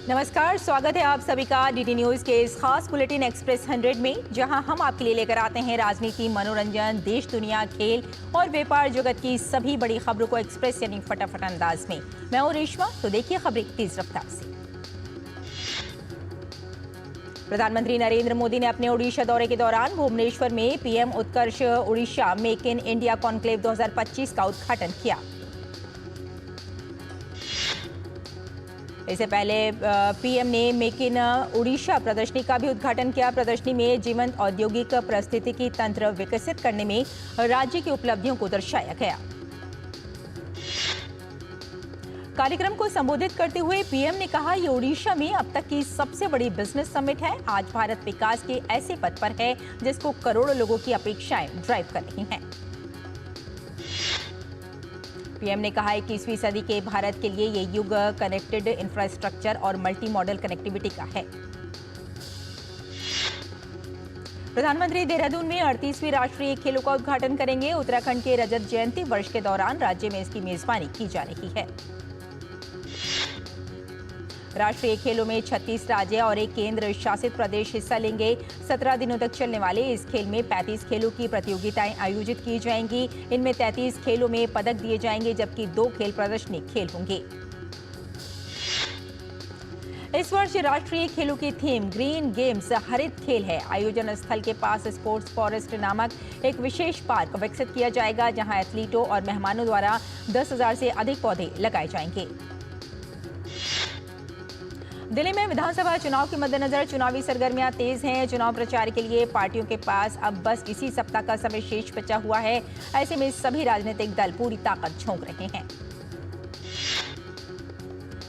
नमस्कार, स्वागत है आप सभी का डीडी न्यूज के इस खास बुलेटिन एक्सप्रेस 100 में, जहां हम आपके लिए लेकर आते हैं राजनीति, मनोरंजन, देश दुनिया, खेल और व्यापार जगत की सभी बड़ी खबरों को एक्सप्रेस यानी फटाफट अंदाज में। मैं हूं रेशमा, तो देखिए खबरें तेज रफ्तार से। प्रधानमंत्री नरेंद्र मोदी ने अपने ओडिशा दौरे के दौरान भुवनेश्वर में PM Utkarsh Odisha make in India conclave 2025 का उद्घाटन किया। इससे पहले पीएम ने मेक इन ओडिशा प्रदर्शनी का भी उद्घाटन किया। प्रदर्शनी में जीवंत औद्योगिक पारिस्थितिकी तंत्र विकसित करने में राज्य की उपलब्धियों को दर्शाया गया। कार्यक्रम को संबोधित करते हुए पीएम ने कहा, ये ओडिशा में अब तक की सबसे बड़ी बिजनेस समिट है। आज भारत विकास के ऐसे पथ पर है जिसको करोड़ों लोगों की अपेक्षाएं ड्राइव कर रही हैं। पीएम ने कहा है कि 21वीं सदी के भारत के लिए ये युग कनेक्टेड इंफ्रास्ट्रक्चर और मल्टी मॉडल कनेक्टिविटी का है। प्रधानमंत्री देहरादून में 38वीं राष्ट्रीय खेलों का उद्घाटन करेंगे। उत्तराखंड के रजत जयंती वर्ष के दौरान राज्य में इसकी मेजबानी की जा रही है। राष्ट्रीय खेलों में 36 राज्य और एक केंद्र शासित प्रदेश हिस्सा लेंगे। 17 दिनों तक चलने वाले इस खेल में 35 खेलों की प्रतियोगिताएं आयोजित की जाएंगी। इनमें 33 खेलों में पदक दिए जाएंगे, जबकि 2 खेल प्रदर्शनी खेल होंगे। इस वर्ष राष्ट्रीय खेलों की थीम ग्रीन गेम्स हरित खेल है। आयोजन स्थल के पास स्पोर्ट्स फॉरेस्ट नामक एक विशेष पार्क विकसित किया जाएगा, जहां एथलीटों और मेहमानों द्वारा 10,000 से अधिक पौधे लगाए जाएंगे। दिल्ली में विधानसभा चुनाव के मद्देनजर चुनावी सरगर्मियां तेज हैं। चुनाव प्रचार के लिए पार्टियों के पास अब बस इसी सप्ताह का समय शेष बचा हुआ है। ऐसे में सभी राजनीतिक दल पूरी ताकत झोंक रहे हैं।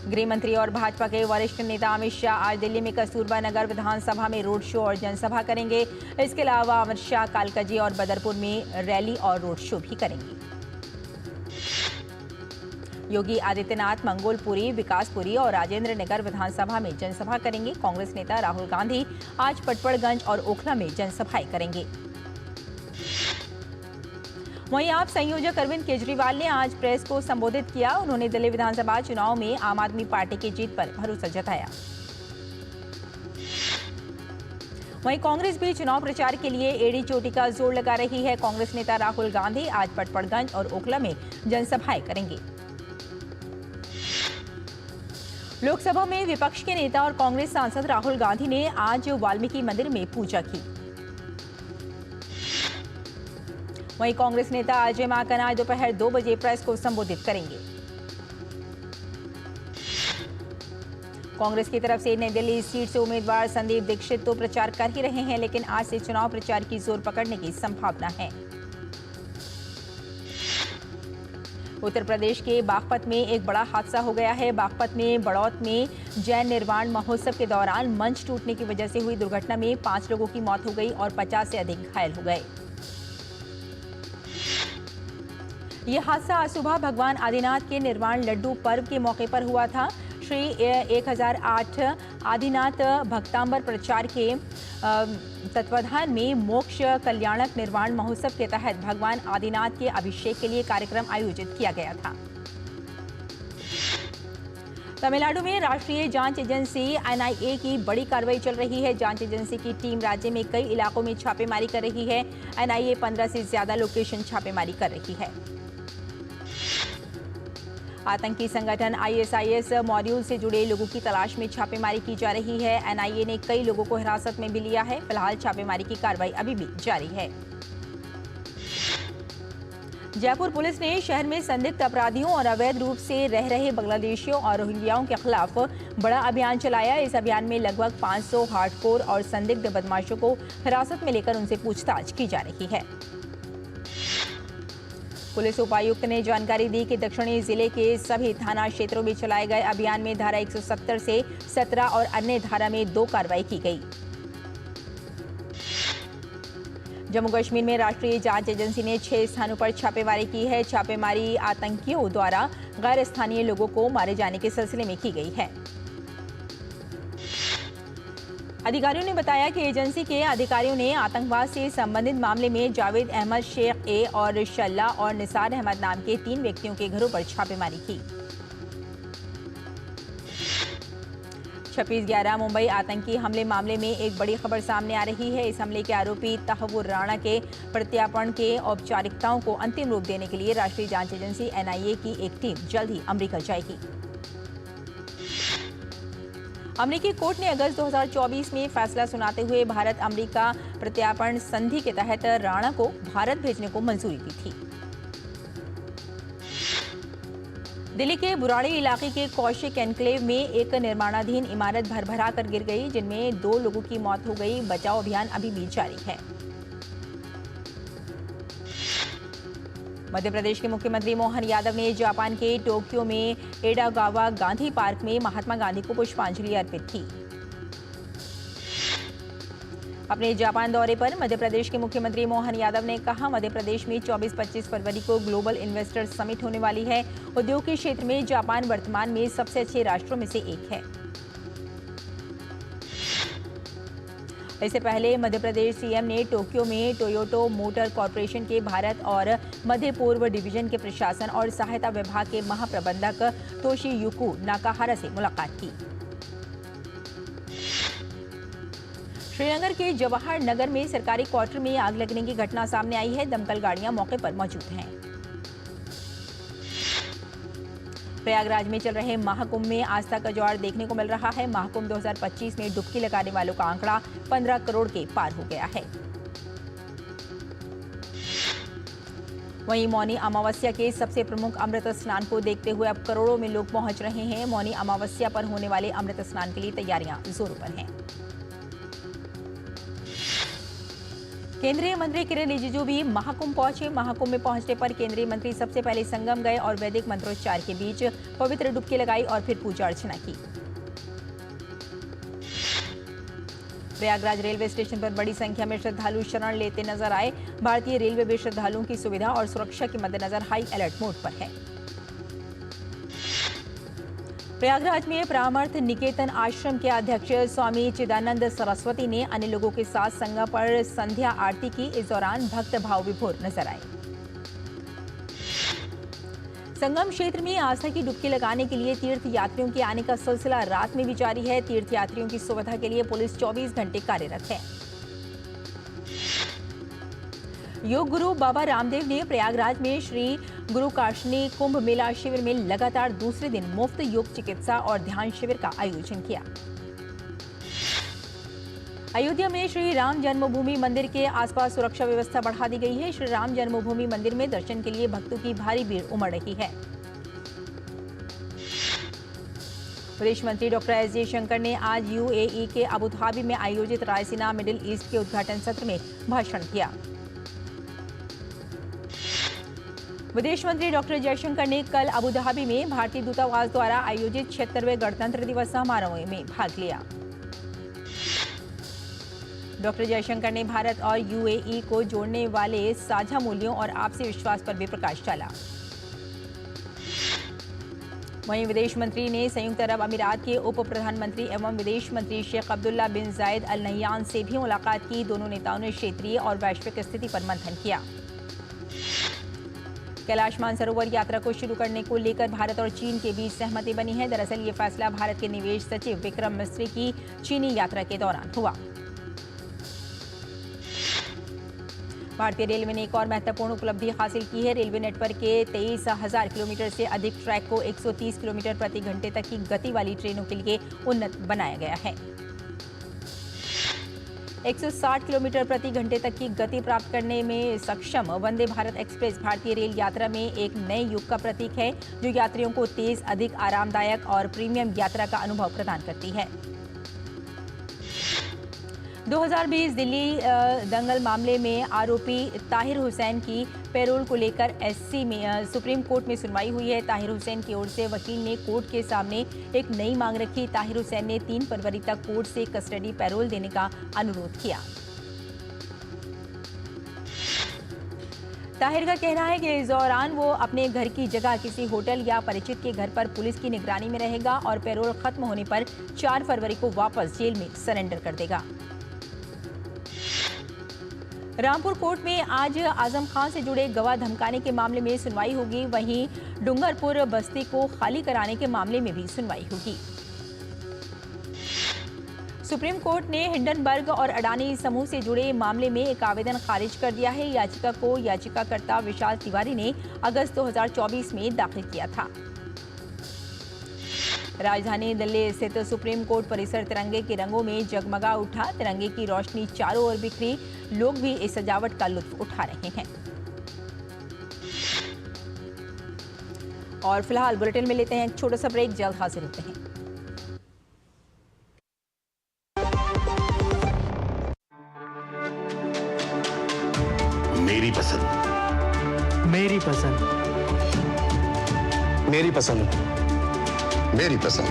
गृह मंत्री और भाजपा के वरिष्ठ नेता अमित शाह आज दिल्ली में कस्तूरबा नगर विधानसभा में रोड शो और जनसभा करेंगे। इसके अलावा अमित शाह कालकाजी और बदरपुर में रैली और रोड शो भी करेंगे। योगी आदित्यनाथ मंगोलपुरी, विकासपुरी और राजेंद्र नगर विधानसभा में जनसभा करेंगे। कांग्रेस नेता राहुल गांधी आज पटपड़गंज और ओखला में जनसभाएं करेंगे। वहीं आप संयोजक अरविंद केजरीवाल ने आज प्रेस को संबोधित किया। उन्होंने दिल्ली विधानसभा चुनाव में आम आदमी पार्टी की जीत पर भरोसा जताया। वहीं कांग्रेस भी चुनाव प्रचार के लिए एड़ी चोटी का जोर लगा रही है। कांग्रेस नेता राहुल गांधी आज पटपड़गंज और ओखला में जनसभाएं करेंगे। लोकसभा में विपक्ष के नेता और कांग्रेस सांसद राहुल गांधी ने आज वाल्मीकि मंदिर में पूजा की। वहीं कांग्रेस नेता अजय माकन आज दोपहर 2 बजे प्रेस को संबोधित करेंगे। कांग्रेस की तरफ से नई दिल्ली सीट से उम्मीदवार संदीप दीक्षित तो प्रचार कर ही रहे हैं, लेकिन आज से चुनाव प्रचार की जोर पकड़ने की संभावना है। उत्तर प्रदेश के बागपत में एक बड़ा हादसा हो गया है। बागपत में बड़ौत में जैन निर्वाण महोत्सव के दौरान मंच टूटने की वजह से हुई दुर्घटना में 5 लोगों की मौत हो गई और 50 से अधिक घायल हो गए। यह हादसा आज सुबह भगवान आदिनाथ के निर्वाण लड्डू पर्व के मौके पर हुआ था। श्री 1008 आदिनाथ भक्तांबर प्रचार के तत्वाधान में मोक्ष कल्याणक निर्वाण महोत्सव के तहत भगवान आदिनाथ के अभिषेक के लिए कार्यक्रम आयोजित किया गया था। तमिलनाडु में राष्ट्रीय जांच एजेंसी एनआईए की बड़ी कार्रवाई चल रही है। जांच एजेंसी की टीम राज्य में कई इलाकों में छापेमारी कर रही है। एनआईए 15 से ज्यादा लोकेशन छापेमारी कर रही है। आतंकी संगठन आईएसआईएस मॉड्यूल से जुड़े लोगों की तलाश में छापेमारी की जा रही है। एनआईए ने कई लोगों को हिरासत में भी लिया है। फिलहाल छापेमारी की कार्रवाई अभी भी जारी है। जयपुर पुलिस ने शहर में संदिग्ध अपराधियों और अवैध रूप से रह रहे बांग्लादेशियों और रोहिंग्याओं के खिलाफ बड़ा अभियान चलाया। इस अभियान में लगभग 500 हार्डकोर और संदिग्ध बदमाशों को हिरासत में लेकर उनसे पूछताछ की जा रही है। पुलिस उपायुक्त ने जानकारी दी कि दक्षिणी जिले के सभी थाना क्षेत्रों में चलाए गए अभियान में धारा 170 से 17 और अन्य धारा में 2 कार्रवाई की गई। जम्मू कश्मीर में राष्ट्रीय जांच एजेंसी ने 6 स्थानों पर छापेमारी की है। छापेमारी आतंकियों द्वारा गैर स्थानीय लोगों को मारे जाने के सिलसिले में की गई है। अधिकारियों ने बताया कि एजेंसी के अधिकारियों ने आतंकवाद से संबंधित मामले में जावेद अहमद, शेख ए और शल्ला और निसार अहमद नाम के 3 व्यक्तियों के घरों पर छापेमारी की। 26/11 मुंबई आतंकी हमले मामले में एक बड़ी खबर सामने आ रही है। इस हमले के आरोपी तहव्वुर राणा के प्रत्यार्पण के औपचारिकताओं को अंतिम रूप देने के लिए राष्ट्रीय जांच एजेंसी NIA की एक टीम जल्द ही अमेरिका जाएगी। अमेरिकी कोर्ट ने अगस्त 2024 में फैसला सुनाते हुए भारत अमेरिका प्रत्यार्पण संधि के तहत राणा को भारत भेजने को मंजूरी दी थी। दिल्ली के बुराड़ी इलाके के कौशिक एन्क्लेव में एक निर्माणाधीन इमारत भरभरा कर गिर गई, जिनमें 2 लोगों की मौत हो गई। बचाव अभियान अभी भी जारी है। मध्य प्रदेश के मुख्यमंत्री मोहन यादव ने जापान के टोक्यो में एडागावा गांधी पार्क में महात्मा गांधी को पुष्पांजलि अर्पित की। अपने जापान दौरे पर मध्य प्रदेश के मुख्यमंत्री मोहन यादव ने कहा, मध्य प्रदेश में 24-25 फरवरी को ग्लोबल इन्वेस्टर समिट होने वाली है। उद्योग के क्षेत्र में जापान वर्तमान में सबसे अच्छे राष्ट्रों में से एक है। इससे पहले मध्य प्रदेश सीएम ने टोक्यो में टोयोटा मोटर कॉर्पोरेशन के भारत और मध्य पूर्व डिवीजन के प्रशासन और सहायता विभाग के महाप्रबंधक तोशीयुकी नाकाहारा से मुलाकात की। श्रीनगर के जवाहर नगर में सरकारी क्वार्टर में आग लगने की घटना सामने आई है। दमकल गाड़ियां मौके पर मौजूद हैं। प्रयागराज में चल रहे महाकुंभ में आस्था का जोर देखने को मिल रहा है। महाकुंभ 2025 में डुबकी लगाने वालों का आंकड़ा 15 करोड़ के पार हो गया है। वहीं मौनी अमावस्या के सबसे प्रमुख अमृत स्नान को देखते हुए अब करोड़ों में लोग पहुंच रहे हैं। मौनी अमावस्या पर होने वाले अमृत स्नान के लिए तैयारियां जोरों पर हैं। केंद्रीय मंत्री किरेन रिजिजू भी महाकुंभ पहुंचे। महाकुंभ में पहुंचने पर केंद्रीय मंत्री सबसे पहले संगम गए और वैदिक मंत्रोच्चार के बीच पवित्र डुबकी लगाई और फिर पूजा अर्चना की। प्रयागराज रेलवे स्टेशन पर बड़ी संख्या में श्रद्धालु शरण लेते नजर आए। भारतीय रेलवे भी श्रद्धालुओं की सुविधा और सुरक्षा के मद्देनजर हाई अलर्ट मोड पर है। प्रयागराज में परामर्थ निकेतन आश्रम के अध्यक्ष स्वामी चिदानंद सरस्वती ने अन्य लोगों के साथ संगम पर संध्या आरती की। इस दौरान भक्त भाव विभोर नजर आए। संगम क्षेत्र में आस्था की डुबकी लगाने के लिए तीर्थ यात्रियों के आने का सिलसिला रात में भी जारी है। तीर्थ यात्रियों की सुविधा के लिए पुलिस 24 घंटे कार्यरत है। योग गुरु बाबा रामदेव ने प्रयागराज में श्री गुरु काशनी कुंभ मेला शिविर में लगातार दूसरे दिन मुफ्त योग चिकित्सा और ध्यान शिविर का आयोजन किया। अयोध्या में श्री राम जन्मभूमि मंदिर के आसपास सुरक्षा व्यवस्था बढ़ा दी गई है। श्री राम जन्मभूमि मंदिर में दर्शन के लिए भक्तों की भारी भीड़ उमड़ रही है। विदेश मंत्री डॉक्टर एस जयशंकर ने आज UAE के अबू धाबी में आयोजित रायसीना मिडिल ईस्ट के उद्घाटन सत्र में भाषण दिया। विदेश मंत्री डॉक्टर जयशंकर ने कल अबू धाबी में भारतीय दूतावास द्वारा आयोजित 76वें गणतंत्र दिवस समारोह में भाग लिया। डॉक्टर जयशंकर ने भारत और UAE को जोड़ने वाले साझा मूल्यों और आपसी विश्वास पर भी प्रकाश डाला। वहीं विदेश मंत्री ने संयुक्त अरब अमीरात के उप प्रधानमंत्री एवं विदेश मंत्री शेख अब्दुल्ला बिन जायद अल नह्यान से भी मुलाकात की। दोनों नेताओं ने क्षेत्रीय और वैश्विक स्थिति पर मंथन किया। कैलाश मानसरोवर यात्रा को शुरू करने को लेकर भारत और चीन के बीच सहमति बनी है। दरअसल ये फैसला भारत के निवेश सचिव विक्रम मिस्त्री की चीनी यात्रा के दौरान हुआ। भारतीय रेलवे ने एक और महत्वपूर्ण उपलब्धि हासिल की है। रेलवे नेटवर्क के 23,000 किलोमीटर से अधिक ट्रैक को 130 किलोमीटर प्रति घंटे तक की गति वाली ट्रेनों के लिए उन्नत बनाया गया है। 160 किलोमीटर प्रति घंटे तक की गति प्राप्त करने में सक्षम वंदे भारत एक्सप्रेस भारतीय रेल यात्रा में एक नए युग का प्रतीक है, जो यात्रियों को तेज, अधिक आरामदायक और प्रीमियम यात्रा का अनुभव प्रदान करती है। 2020 दिल्ली दंगल मामले में आरोपी ताहिर हुसैन की पैरोल को लेकर SC में सुप्रीम कोर्ट में सुनवाई हुई है। ताहिर हुसैन की ओर से वकील ने कोर्ट के सामने एक नई मांग रखी। ताहिर हुसैन ने 3 फरवरी तक कोर्ट से कस्टडी पैरोल देने का अनुरोध किया। ताहिर का कहना है कि इस दौरान वो अपने घर की जगह किसी होटल या परिचित के घर पर पुलिस की निगरानी में रहेगा और पैरोल खत्म होने पर 4 फरवरी को वापस जेल में सरेंडर कर देगा। रामपुर कोर्ट में आज आजम खान से जुड़े गवाह धमकाने के मामले में सुनवाई होगी। वहीं डूंगरपुर बस्ती को खाली कराने के मामले में भी सुनवाई होगी। सुप्रीम कोर्ट ने हिंडनबर्ग और अडानी समूह से जुड़े मामले में एक आवेदन खारिज कर दिया है। याचिका को याचिकाकर्ता विशाल तिवारी ने अगस्त 2024 में दाखिल किया था। राजधानी दिल्ली स्थित सुप्रीम कोर्ट परिसर तिरंगे के रंगों में जगमगा उठा। तिरंगे की रोशनी चारों ओर बिखरी। लोग भी इस सजावट का लुत्फ उठा रहे हैं। और फिलहाल बुलेटिन में लेते हैं एक छोटा सा ब्रेक। जल्द हाजिर होते हैं। मेरी पसंद, मेरी पसंद, मेरी पसंद, मेरी पसंद,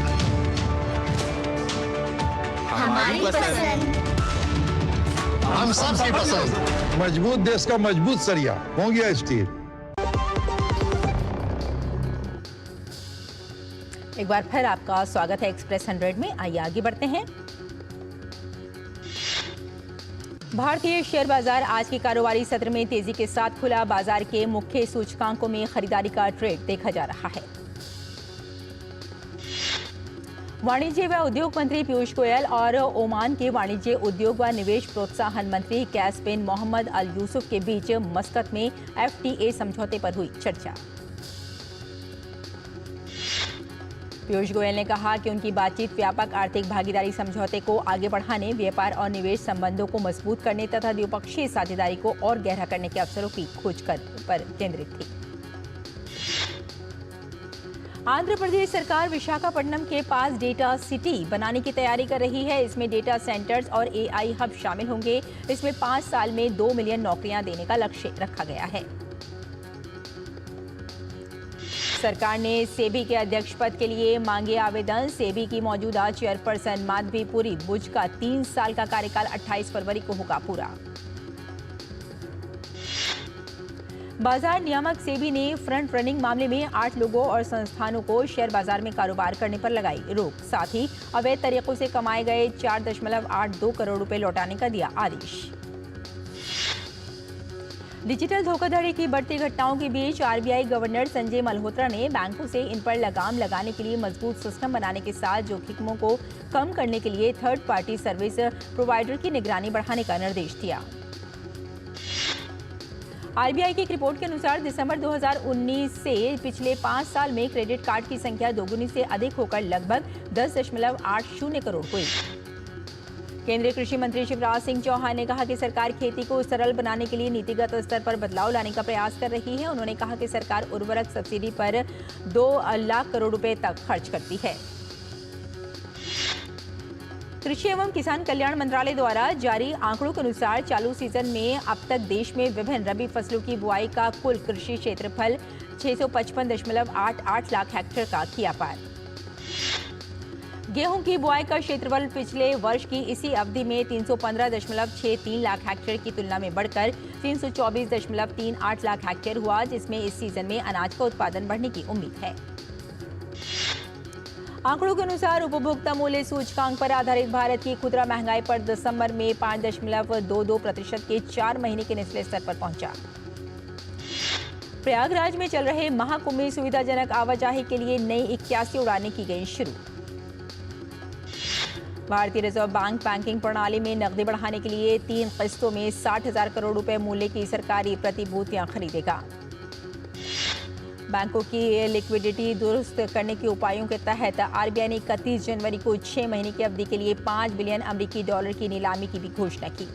हमारी पसंद, हम सबकी पसंद। मजबूत देश का मजबूत सरिया होंगे स्टील। एक बार फिर आपका स्वागत है एक्सप्रेस 100 में। आइए आगे बढ़ते हैं। भारतीय शेयर बाजार आज के कारोबारी सत्र में तेजी के साथ खुला। बाजार के मुख्य सूचकांकों में खरीदारी का ट्रेड देखा जा रहा है। वाणिज्य व उद्योग मंत्री पीयूष गोयल और ओमान के वाणिज्य उद्योग व निवेश प्रोत्साहन मंत्री कैस बिन मोहम्मद अल यूसुफ के बीच मस्कत में FTA समझौते पर हुई चर्चा। पीयूष गोयल ने कहा कि उनकी बातचीत व्यापक आर्थिक भागीदारी समझौते को आगे बढ़ाने, व्यापार और निवेश संबंधों को मजबूत करने तथा द्विपक्षीय साझेदारी को और गहरा करने के अवसरों की खोज पर केंद्रित थी। आंध्र प्रदेश सरकार विशाखापट्टनम के पास डेटा सिटी बनाने की तैयारी कर रही है। इसमें डेटा सेंटर्स और AI हब शामिल होंगे। इसमें 5 साल में 2 मिलियन नौकरियां देने का लक्ष्य रखा गया है। सरकार ने सेबी के अध्यक्ष पद के लिए मांगे आवेदन। सेबी की मौजूदा चेयरपर्सन माधवी पुरी बुज का 3 साल का कार्यकाल 28 फरवरी को होगा पूरा। बाजार नियामक सेबी ने फ्रंट रनिंग मामले में 8 लोगों और संस्थानों को शेयर बाजार में कारोबार करने पर लगाई रोक। साथ ही अवैध तरीकों से कमाए गए 4.82 करोड़ रुपए लौटाने का दिया आदेश। डिजिटल धोखाधड़ी की बढ़ती घटनाओं के बीच RBI गवर्नर संजय मल्होत्रा ने बैंकों से इन पर लगाम लगाने के लिए मजबूत सिस्टम बनाने के साथ जोखिमों को कम करने के लिए थर्ड पार्टी सर्विस प्रोवाइडर की निगरानी बढ़ाने का निर्देश दिया। RBI की एक रिपोर्ट के अनुसार दिसंबर 2019 से पिछले 5 साल में क्रेडिट कार्ड की संख्या दोगुनी से अधिक होकर लगभग 10.80 करोड़ हुई। केंद्रीय कृषि मंत्री शिवराज सिंह चौहान ने कहा कि सरकार खेती को सरल बनाने के लिए नीतिगत स्तर पर बदलाव लाने का प्रयास कर रही है। उन्होंने कहा कि सरकार उर्वरक सब्सिडी पर 2 लाख करोड़ रुपए तक खर्च करती है। कृषि एवं किसान कल्याण मंत्रालय द्वारा जारी आंकड़ों के अनुसार चालू सीजन में अब तक देश में विभिन्न रबी फसलों की बुआई का कुल कृषि क्षेत्रफल 655.88 लाख हेक्टेयर का किया पार। गेहूं की बुआई का क्षेत्रफल पिछले वर्ष की इसी अवधि में 315.63 लाख हेक्टेयर की तुलना में बढ़कर 324.38 लाख हेक्टेयर हुआ, जिसमें इस सीजन में अनाज का उत्पादन बढ़ने की उम्मीद है। आंकड़ों के अनुसार उपभोक्ता मूल्य सूचकांक पर आधारित भारत की खुदरा महंगाई पर दिसंबर में 5.22% के 4 महीने के निचले स्तर पर पहुंचा। प्रयागराज में चल रहे महाकुंभ में सुविधाजनक आवाजाही के लिए नई 81 उड़ानें की गई शुरू। भारतीय रिजर्व बैंक बैंकिंग प्रणाली में नकदी बढ़ाने के लिए 3 किस्तों में 60,000 करोड़ रुपए मूल्य की सरकारी प्रतिभूतियां खरीदेगा। बैंकों की लिक्विडिटी दुरुस्त करने के उपायों के तहत RBI ने 31 जनवरी को 6 महीने की अवधि के लिए $5 बिलियन अमेरिकी डॉलर की नीलामी की भी घोषणा की।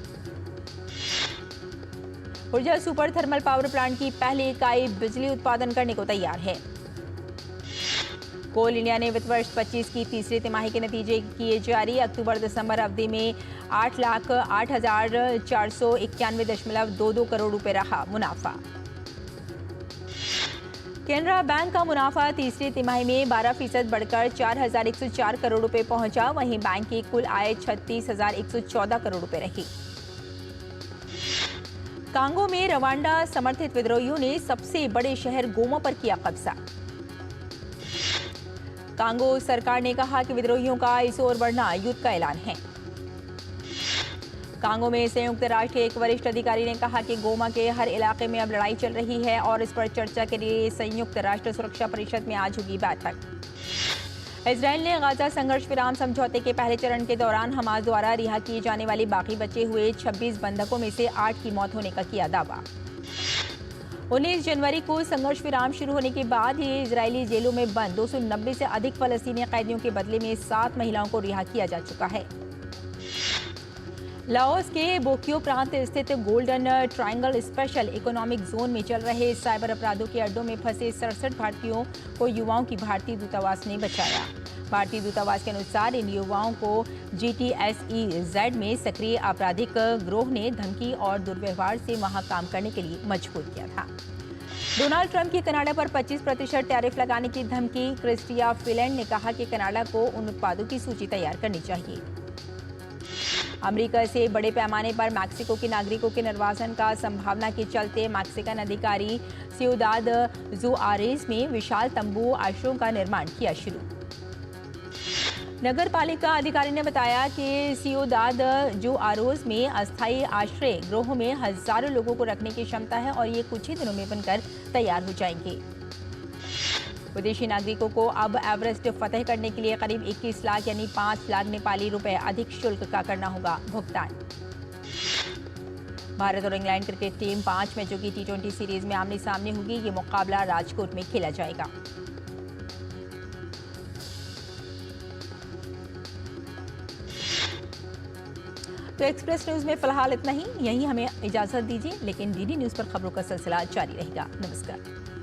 ऊर्जा सुपर थर्मल पावर प्लांट की पहली इकाई बिजली उत्पादन करने को तैयार है। कोल इंडिया ने वित्त वर्ष 25 की तीसरी तिमाही के नतीजे किए जारी। अक्टूबर-दिसंबर अवधि में 8,08,491.22 करोड़ रुपए रहा मुनाफा। केनरा बैंक का मुनाफा तीसरी तिमाही में 12% बढ़कर 4,104 करोड़ रुपए पहुंचा। वहीं बैंक की कुल आय 36,114 करोड़ रुपए रही। कांगो में रवांडा समर्थित विद्रोहियों ने सबसे बड़े शहर गोमा पर किया कब्जा। कांगो सरकार ने कहा कि विद्रोहियों का इस ओर बढ़ना युद्ध का ऐलान है। कांगो में संयुक्त राष्ट्र के एक वरिष्ठ अधिकारी ने कहा कि गोमा के हर इलाके में अब लड़ाई चल रही है और इस पर चर्चा के लिए संयुक्त राष्ट्र सुरक्षा परिषद में आज होगी बैठक। इजराइल ने गाजा संघर्ष विराम समझौते के पहले चरण के दौरान हमास द्वारा रिहा किए जाने वाले बाकी बचे हुए 26 बंधकों में से 8 की मौत होने का किया दावा। 19 जनवरी को संघर्ष विराम शुरू होने के बाद ही इजरायली जेलों में बंद 290 से अधिक फलस्तीनी कैदियों के बदले में 7 महिलाओं को रिहा किया जा चुका है। लाओस के बोकियो प्रांत स्थित golden triangle special economic zone में चल रहे साइबर अपराधों के अड्डों में फंसे 67 भारतीयों को युवाओं की भारतीय दूतावास ने बचाया। भारतीय दूतावास के अनुसार इन युवाओं को GTSEZ में सक्रिय आपराधिक गिरोह ने धमकी और दुर्व्यवहार से वहां काम करने के लिए मजबूर किया था। डोनाल्ड ट्रंप की कनाडा पर 25% टैरिफ लगाने की धमकी। क्रिस्टिया फिलैंड ने कहा कि कनाडा को उन उत्पादों की सूची तैयार करनी चाहिए। अमेरिका से बड़े पैमाने पर मैक्सिको के नागरिकों के निर्वासन का संभावना के चलते मैक्सिकन अधिकारी सियुदाद जुआरेज में विशाल तंबू आश्रयों का निर्माण किया शुरू। नगर पालिका अधिकारी ने बताया कि सियुदाद जुआरेज में अस्थायी आश्रय गृहों में हजारों लोगों को रखने की क्षमता है और ये कुछ ही दिनों में बनकर तैयार हो जाएंगे। विदेशी नागरिकों को अब एवरेस्ट फतह करने के लिए करीब 21 लाख यानी 5 लाख नेपाली रुपए अधिक शुल्क का करना होगा भुगतान। भारत और इंग्लैंड क्रिकेट टीम 5 मैचों की T20 सीरीज में आमने सामने होगी। ये मुकाबला राजकोट में खेला जाएगा। तो एक्सप्रेस न्यूज में फिलहाल इतना ही। यहीं हमें इजाजत दीजिए, लेकिन DD न्यूज पर खबरों का सिलसिला जारी रहेगा। नमस्कार।